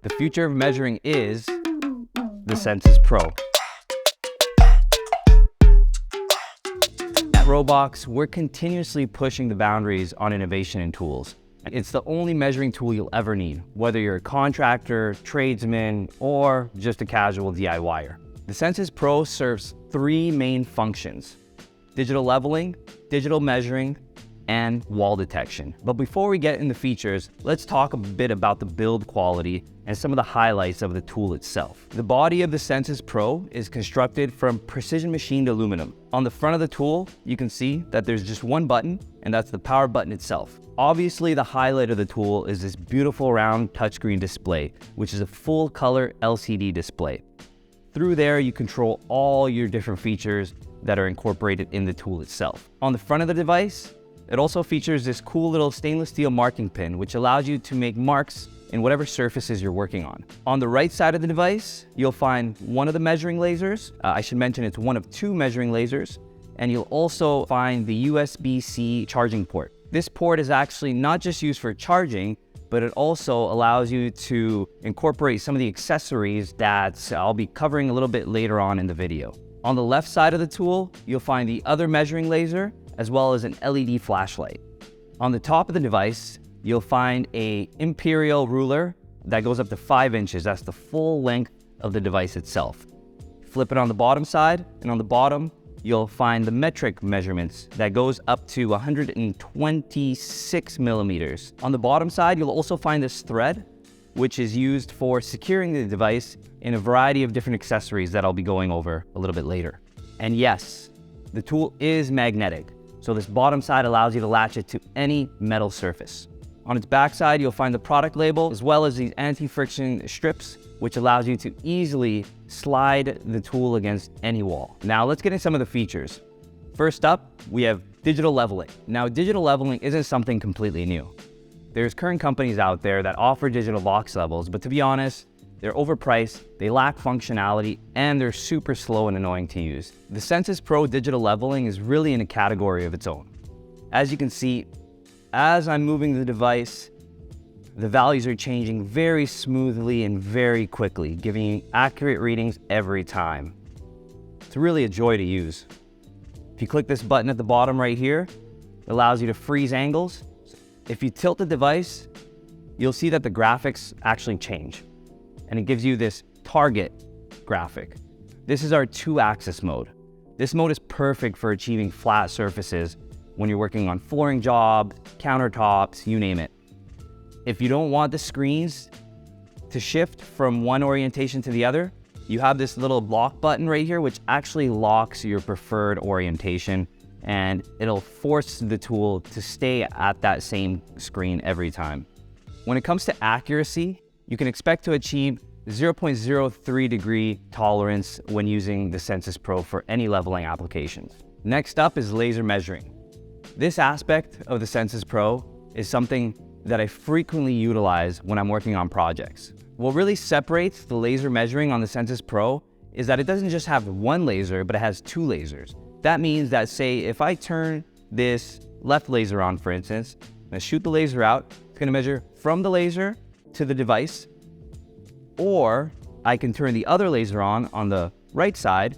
The future of measuring is the Sennses Pro. At Robbox, we're continuously pushing the boundaries on innovation and tools. It's the only measuring tool you'll ever need, whether you're a contractor, tradesman, or just a casual DIYer. The Sennses Pro serves three main functions: digital leveling, digital measuring, and wall detection. But before we get into features, let's talk a bit about the build quality and some of the highlights of the tool itself. The body of the Sennses Pro is constructed from precision machined aluminum. On the front of the tool, you can see that there's just one button, and that's the power button itself. Obviously, the highlight of the tool is this beautiful round touchscreen display, which is a full color LCD display. Through there, you control all your different features that are incorporated in the tool itself. On the front of the device, it also features this cool little stainless steel marking pin, which allows you to make marks in whatever surfaces you're working on. On the right side of the device, you'll find one of the measuring lasers. I should mention it's one of two measuring lasers, and you'll also find the USB-C charging port. This port is actually not just used for charging, but it also allows you to incorporate some of the accessories that I'll be covering a little bit later on in the video. On the left side of the tool, you'll find the other measuring laser, as well as an LED flashlight. On the top of the device, you'll find an imperial ruler that goes up to 5 inches. That's the full length of the device itself. Flip it on the bottom side, and on the bottom, you'll find the metric measurements that goes up to 126 millimeters. On the bottom side, you'll also find this thread, which is used for securing the device in a variety of different accessories that I'll be going over a little bit later. And yes, the tool is magnetic. So this bottom side allows you to latch it to any metal surface. On its back side, you'll find the product label, as well as these anti-friction strips, which allows you to easily slide the tool against any wall. Now let's get into some of the features. First up, we have digital leveling. Now, digital leveling isn't something completely new. There's current companies out there that offer digital box levels, but to be honest, they're overpriced, they lack functionality, and they're super slow and annoying to use. The Sennses Pro digital leveling is really in a category of its own. As you can see, as I'm moving the device, the values are changing very smoothly and very quickly, giving you accurate readings every time. It's really a joy to use. If you click this button at the bottom right here, it allows you to freeze angles. If you tilt the device, you'll see that the graphics actually change, and it gives you this target graphic. This is our 2-axis mode. This mode is perfect for achieving flat surfaces when you're working on flooring jobs, countertops, you name it. If you don't want the screens to shift from one orientation to the other, you have this little lock button right here, which actually locks your preferred orientation, and it'll force the tool to stay at that same screen every time. When it comes to accuracy, you can expect to achieve 0.03 degree tolerance when using the Sennses Pro for any leveling applications. Next up is laser measuring. This aspect of the Sennses Pro is something that I frequently utilize when I'm working on projects. What really separates the laser measuring on the Sennses Pro is that it doesn't just have one laser, but it has 2 lasers. That means that, say, if I turn this left laser on, for instance, and I shoot the laser out, it's gonna measure from the laser to the device, or I can turn the other laser on the right side,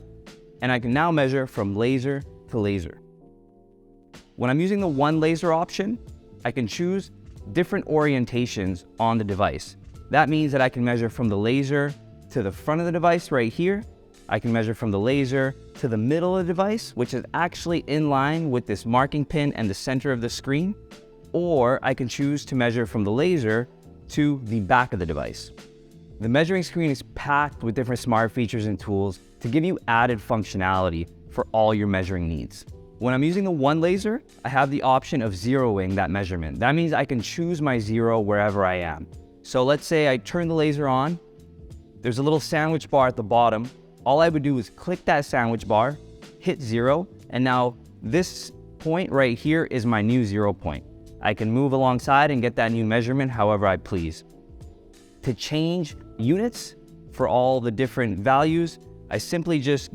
and I can now measure from laser to laser. When I'm using the one laser option, I can choose different orientations on the device. That means that I can measure from the laser to the front of the device right here. I can measure from the laser to the middle of the device, which is actually in line with this marking pin and the center of the screen, or I can choose to measure from the laser to the back of the device. The measuring screen is packed with different smart features and tools to give you added functionality for all your measuring needs. When I'm using the one laser, I have the option of zeroing that measurement. That means I can choose my zero wherever I am. So let's say I turn the laser on, there's a little sandwich bar at the bottom. All I would do is click that sandwich bar, hit 0, and now this point right here is my new 0 point. I can move alongside and get that new measurement however I please. To change units for all the different values, I simply just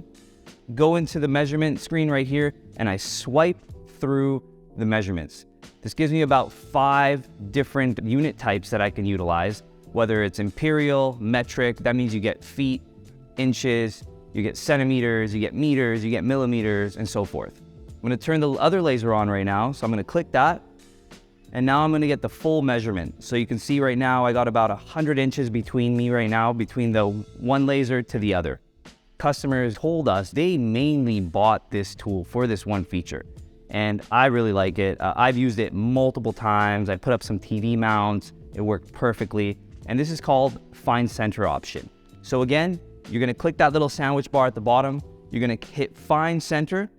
go into the measurement screen right here and I swipe through the measurements. This gives me about 5 different unit types that I can utilize, whether it's imperial, metric, that means you get feet, inches, you get centimeters, you get meters, you get millimeters, and so forth. I'm gonna turn the other laser on right now, so I'm gonna click that, and now I'm gonna get the full measurement. So you can see right now, I got about 100 inches between me right now, between the one laser to the other. Customers told us they mainly bought this tool for this one feature, and I really like it. I've used it multiple times. I put up some TV mounts, it worked perfectly, and this is called Find Center option. So again, you're gonna click that little sandwich bar at the bottom, you're gonna hit Find Center,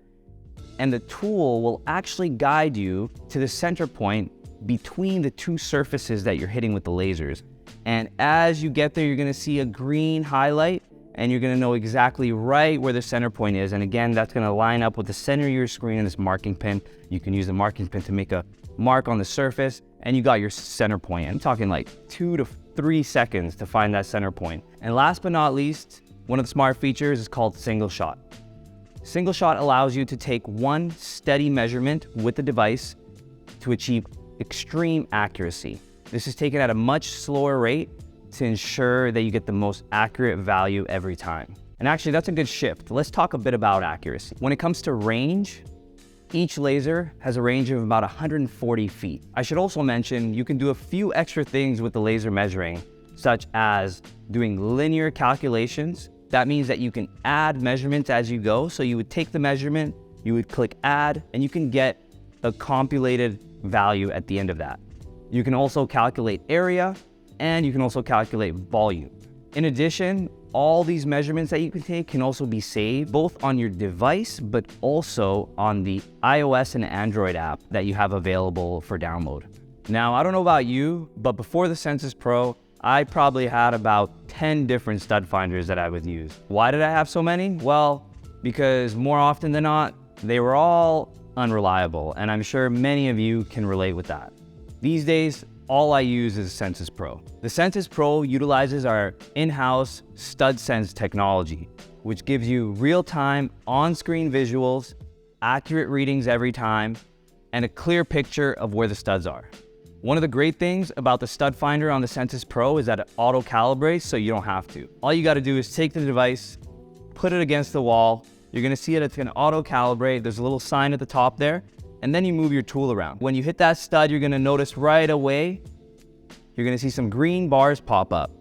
and the tool will actually guide you to the center point between the two surfaces that you're hitting with the lasers. And as you get there, you're gonna see a green highlight, and you're gonna know exactly right where the center point is. And again, that's gonna line up with the center of your screen and this marking pin. You can use the marking pin to make a mark on the surface, and you got your center point. I'm talking like 2 to 3 seconds to find that center point. And last but not least, one of the smart features is called single shot. Single shot allows you to take one steady measurement with the device to achieve extreme accuracy. This is taken at a much slower rate to ensure that you get the most accurate value every time. And actually, that's a good shift. Let's talk a bit about accuracy. When it comes to range, each laser has a range of about 140 feet. I should also mention, you can do a few extra things with the laser measuring, such as doing linear calculations. That means that you can add measurements as you go. So you would take the measurement, you would click add, and you can get a compulated value at the end of that. You can also calculate area, and you can also calculate volume. In addition, all these measurements that you can take can also be saved both on your device, but also on the iOS and Android app that you have available for download. Now, I don't know about you, but before the Sennses Pro, I probably had about 10 different stud finders that I would use. Why did I have so many? Well, because more often than not, they were all unreliable, and I'm sure many of you can relate with that. These days, all I use is Sennses Pro. The Sennses Pro utilizes our in-house STUDSENSE technology, which gives you real-time on-screen visuals, accurate readings every time, and a clear picture of where the studs are. One of the great things about the stud finder on the Sennses Pro is that it auto-calibrates, so you don't have to. All you gotta do is take the device, put it against the wall. You're gonna see that it's gonna auto-calibrate. There's a little sign at the top there, and then you move your tool around. When you hit that stud, you're gonna notice right away, you're gonna see some green bars pop up.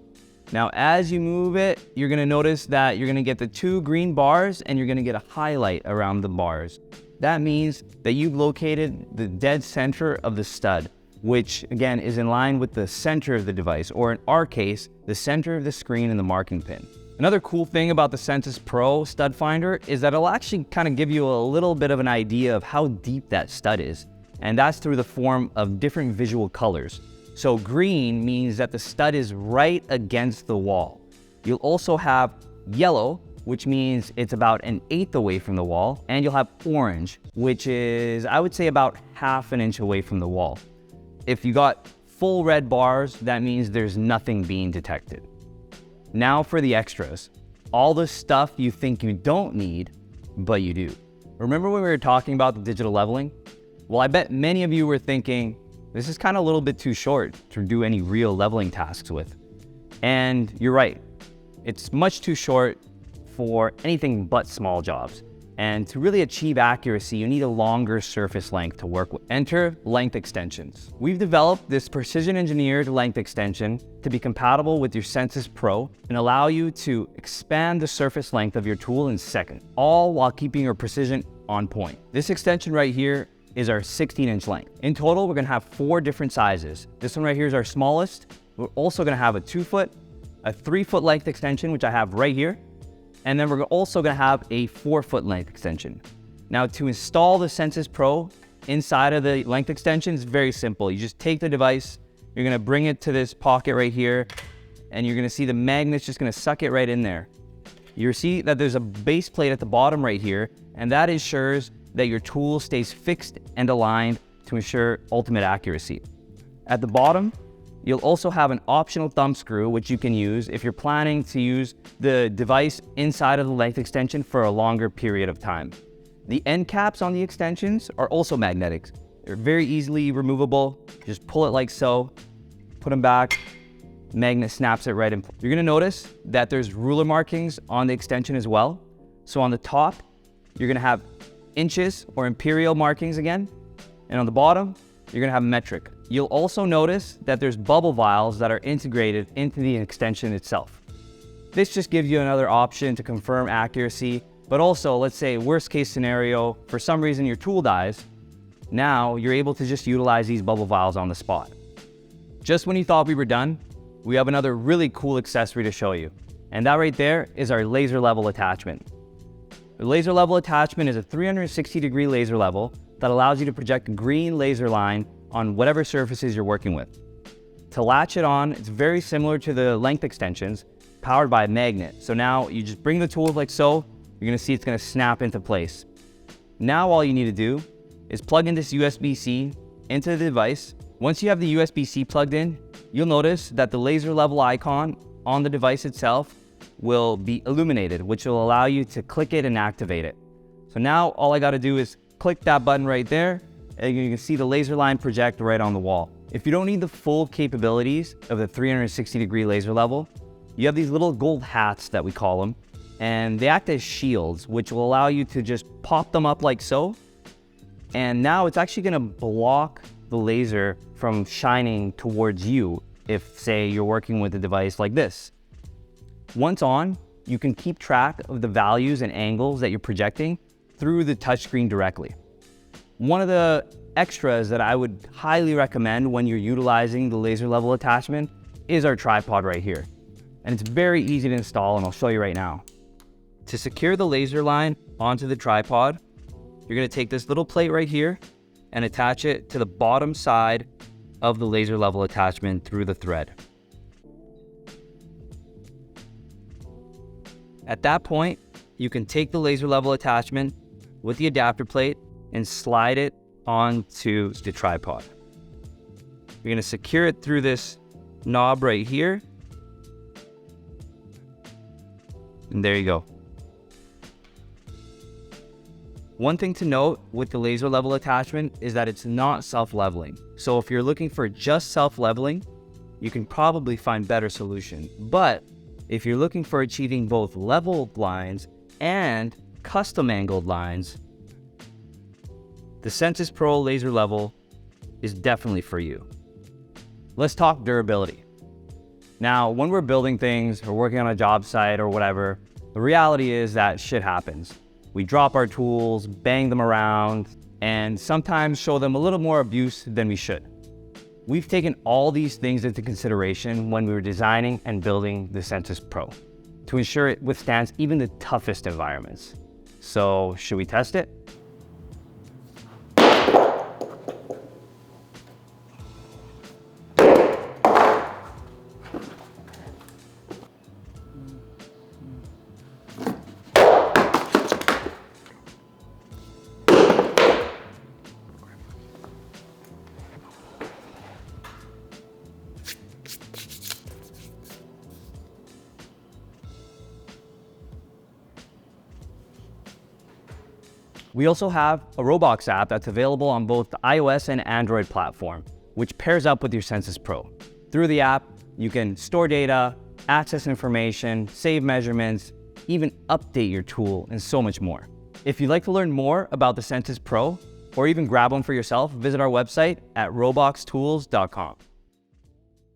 Now, as you move it, you're gonna notice that you're gonna get the 2 green bars, and you're gonna get a highlight around the bars. That means that you've located the dead center of the stud, which again is in line with the center of the device, or in our case, the center of the screen and the marking pin. Another cool thing about the Sennses Pro stud finder is that it'll actually kind of give you a little bit of an idea of how deep that stud is. And that's through the form of different visual colors. So green means that the stud is right against the wall. You'll also have yellow, which means it's about 1/8 away from the wall. And you'll have orange, which is, I would say, about 1/2 inch away from the wall. If you got full red bars, that means there's nothing being detected. Now for the extras. All the stuff you think you don't need, but you do. Remember when we were talking about the digital leveling? Well, I bet many of you were thinking, this is kind of a little bit too short to do any real leveling tasks with. And you're right. It's much too short for anything but small jobs. And to really achieve accuracy, you need a longer surface length to work with. Enter length extensions. We've developed this precision engineered length extension to be compatible with your Sennses Pro and allow you to expand the surface length of your tool in seconds, all while keeping your precision on point. This extension right here is our 16-inch length. In total, we're gonna have 4 different sizes. This one right here is our smallest. We're also gonna have a 2-foot, a 3-foot length extension, which I have right here. And then we're also gonna have a 4-foot length extension. Now, to install the Sennses Pro inside of the length extension is very simple. You just take the device, you're gonna bring it to this pocket right here, and you're gonna see the magnet's just gonna suck it right in there. You see that there's a base plate at the bottom right here, and that ensures that your tool stays fixed and aligned to ensure ultimate accuracy. At the bottom, you'll also have an optional thumb screw, which you can use if you're planning to use the device inside of the length extension for a longer period of time. The end caps on the extensions are also magnetic. They're very easily removable. Just pull it like so, put them back, magnet snaps it right in. You're gonna notice that there's ruler markings on the extension as well. So on the top, you're gonna have inches or imperial markings again. And on the bottom, you're gonna have metric. You'll also notice that there's bubble vials that are integrated into the extension itself. This just gives you another option to confirm accuracy, but also, let's say worst case scenario, for some reason your tool dies, now you're able to just utilize these bubble vials on the spot. Just when you thought we were done, we have another really cool accessory to show you. And that right there is our laser level attachment. The laser level attachment is a 360-degree laser level that allows you to project a green laser line on whatever surfaces you're working with. To latch it on, it's very similar to the length extensions, powered by a magnet. So now you just bring the tool like so, you're gonna see it's gonna snap into place. Now all you need to do is plug in this USB-C into the device. Once you have the USB-C plugged in, you'll notice that the laser level icon on the device itself will be illuminated, which will allow you to click it and activate it. So now all I gotta do is click that button right there, and you can see the laser line project right on the wall. If you don't need the full capabilities of the 360-degree laser level, you have these little gold hats that we call them, and they act as shields, which will allow you to just pop them up like so. And now it's actually gonna block the laser from shining towards you if, say, you're working with a device like this. Once on, you can keep track of the values and angles that you're projecting through the touchscreen directly. One of the extras that I would highly recommend when you're utilizing the laser level attachment is our tripod right here. And it's very easy to install, and I'll show you right now. To secure the laser line onto the tripod, you're gonna take this little plate right here and attach it to the bottom side of the laser level attachment through the thread. At that point, you can take the laser level attachment with the adapter plate and slide it onto the tripod. You're gonna secure it through this knob right here. And there you go. One thing to note with the laser level attachment is that it's not self-leveling. So if you're looking for just self-leveling, you can probably find better solution. But if you're looking for achieving both leveled lines and custom angled lines, the Sennses Pro laser level is definitely for you. Let's talk durability. Now, when we're building things or working on a job site or whatever, the reality is that shit happens. We drop our tools, bang them around, and sometimes show them a little more abuse than we should. We've taken all these things into consideration when we were designing and building the Sennses Pro to ensure it withstands even the toughest environments. So, should we test it? We also have a Robbox app that's available on both the iOS and Android platform, which pairs up with your Sennses Pro. Through the app, you can store data, access information, save measurements, even update your tool, and so much more. If you'd like to learn more about the Sennses Pro, or even grab one for yourself, visit our website at robboxtools.com.